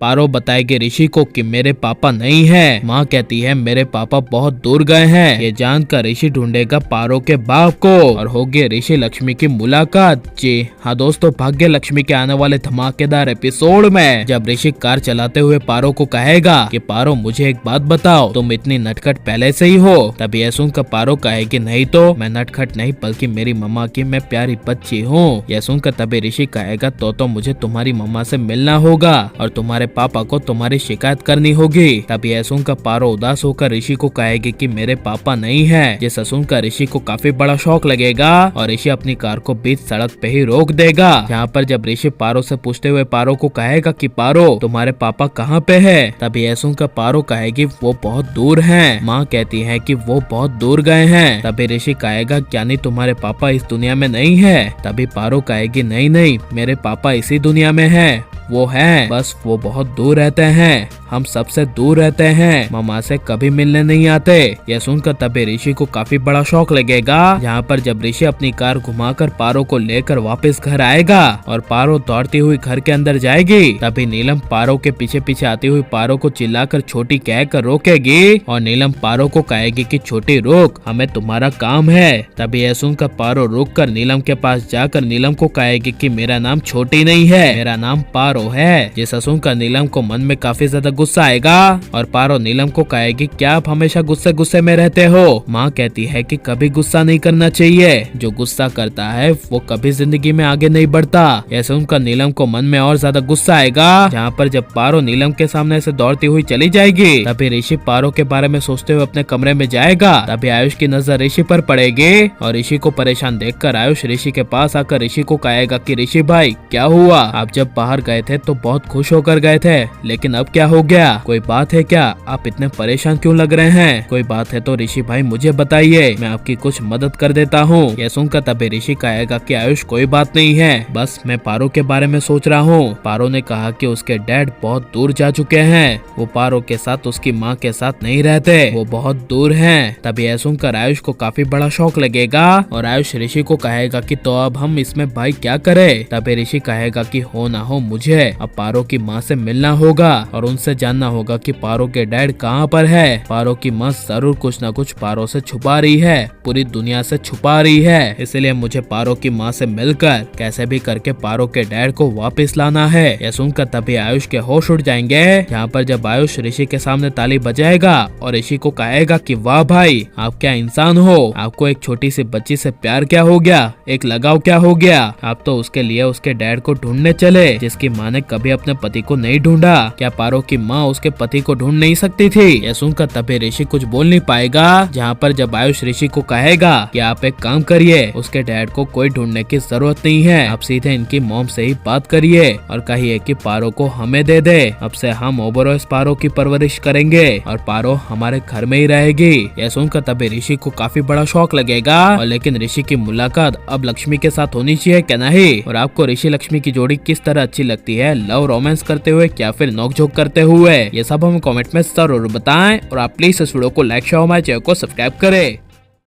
पारो बताएगी ऋषि को कि मेरे पापा नहीं है। माँ कहती है मेरे पापा बहुत दूर गए हैं। ये जानकर ऋषि ढूंढेगा पारो के बाप को और होगी ऋषि लक्ष्मी की मुलाकात। जी हाँ दोस्तों, भाग्य लक्ष्मी के आने वाले धमाकेदार एपिसोड में जब ऋषि कार चलाते हुए पारो को कहेगा कि पारो मुझे एक बात बताओ, तुम इतनी नटखट पहले से ही हो। तब यह सुनकर पारो कहेगी नहीं तो मैं नटखट नहीं बल्कि मेरी मम्मा की मैं प्यारी बच्ची हूँ। यह सुनकर तभी ऋषि कहेगा तो मुझे तुम्हारी मम्मा से मिलना होगा और तुम्हारे पापा को तुम्हारी शिकायत करनी होगी। तब यह सुनकर पारो उदास होकर ऋषि को कहेगी कि मेरे पापा नहीं है। ये सुनकर ऋषि को काफी बड़ा शौक लगेगा और ऋषि अपनी कार को बीच सड़क पे ही रोक देगा। यहाँ पर जब ऋषि पारो से पूछते हुए पारो को कहेगा कि पारो तुम्हारे पापा कहाँ पे है, तब यह सुनकर पारो कहेगी वो बहुत दूर हैं। माँ कहती है कि वो बहुत दूर गए हैं। तभी ऋषि कहेगा क्या नहीं तुम्हारे पापा इस दुनिया में नहीं है। तभी पारो कहेगी नहीं नहीं मेरे पापा इसी दुनिया में है, वो है बस वो बहुत दूर रहते हैं, हम सबसे दूर रहते हैं, मम्मा से कभी मिलने नहीं आते। यह सुनकर तभी ऋषि को काफी बड़ा शौक लगेगा। यहाँ पर जब ऋषि अपनी कार घुमाकर पारो को लेकर वापस घर आएगा और पारो दौड़ती हुई घर के अंदर जाएगी, तभी नीलम पारो के पीछे पीछे आती हुई पारो को चिल्लाकर छोटी कहकर रोकेगी और नीलम पारो को कहेगी कि छोटी रुक, हमें तुम्हारा काम है। तभी यह सुनकर पारो रुक कर नीलम के पास जाकर नीलम को कहेगी कि मेरा नाम छोटी नहीं है, मेरा नाम पारो है। जिसे सुनकर नीलम को मन में काफी ज्यादा गुस्सा आएगा और पारो नीलम को कहेगी क्या आप हमेशा गुस्से गुस्से में रहते हो। माँ कहती है कि कभी गुस्सा नहीं करना चाहिए, जो गुस्सा करता है वो कभी जिंदगी में आगे नहीं बढ़ता। ऐसे उनका नीलम को मन में और ज्यादा गुस्सा आएगा। जहाँ पर जब पारो नीलम के सामने से दौड़ती हुई चली जाएगी, तभी ऋषि पारो के बारे में सोचते हुए अपने कमरे में जाएगा। तभी आयुष की नजर ऋषि पर पड़ेगी और ऋषि को परेशान देखकर आयुष ऋषि के पास आकर ऋषि को कहेगा कि ऋषि भाई क्या हुआ, आप जब बाहर गए थे तो बहुत खुश होकर गए थे, लेकिन अब क्या हो गया, कोई बात है क्या, आप इतने परेशान क्यों लग रहे हैं। कोई बात है तो ऋषि भाई मुझे बताइए, मैं आपकी कुछ मदद कर देता हूँ। यह सुनकर तभी ऋषि कहेगा कि आयुष कोई बात नहीं है, बस मैं पारो के बारे में सोच रहा हूँ। पारो ने कहा कि उसके डैड बहुत दूर जा चुके हैं, वो पारो के साथ उसकी माँ के साथ नहीं रहते, वो बहुत दूर हैं। तभी यह सुनकर आयुष को काफी बड़ा शौक लगेगा और आयुष ऋषि को कहेगा कि तो अब हम इसमें भाई क्या करें। तभी ऋषि कहेगा कि हो ना हो मुझे अब पारो की माँ से मिलना होगा और उनसे जानना होगा कि पारो के डैड कहाँ पर है। पारो की माँ जरूर कुछ न कुछ पारो से छुपा रही है, पूरी दुनिया से छुपा रही है, इसलिए मुझे पारो की माँ से मिलकर कैसे भी करके पारो के डैड को वापस लाना है। यह सुनकर तभी आयुष के होश उड़ जाएंगे। यहाँ पर जब आयुष ऋषि के सामने ताली बजाएगा और ऋषि को कहेगा कि वाह भाई आप क्या इंसान हो, आपको एक छोटी सी बच्ची से प्यार क्या हो गया, एक लगाव क्या हो गया, आप तो उसके लिए उसके डैड को ढूंढने चले जिसकी माँ ने कभी अपने पति को नहीं ढूंढा। क्या पारो की माँ उसके पति को ढूंढ नहीं सकती थी। यह सुनकर तभी ऋषि कुछ बोल नहीं पाएगा। जहाँ पर जब आयुष ऋषि को कहेगा कि आप एक काम करिए, उसके डैड को कोई ढूंढने की जरूरत नहीं है, आप सीधे इनकी मॉम से ही बात करिए और कहिए कि पारो को हमें दे दे, अब से हम ओबरोस पारो की परवरिश करेंगे और पारो हमारे घर में ही रहेगी। यह सुनकर तभी ऋषि को काफी बड़ा शौक लगेगा और लेकिन ऋषि की मुलाकात अब लक्ष्मी के साथ होनी चाहिए क्या नहीं। और आपको ऋषि लक्ष्मी की जोड़ी किस तरह अच्छी लगती है, लव रोमांस करते हुए या फिर नोकझोंक करते हुए, ये सब हमें कमेंट में जरूर बताएं और आप प्लीज इस वीडियो को लाइक शेयर हमारे चैनल को सब्सक्राइब करें।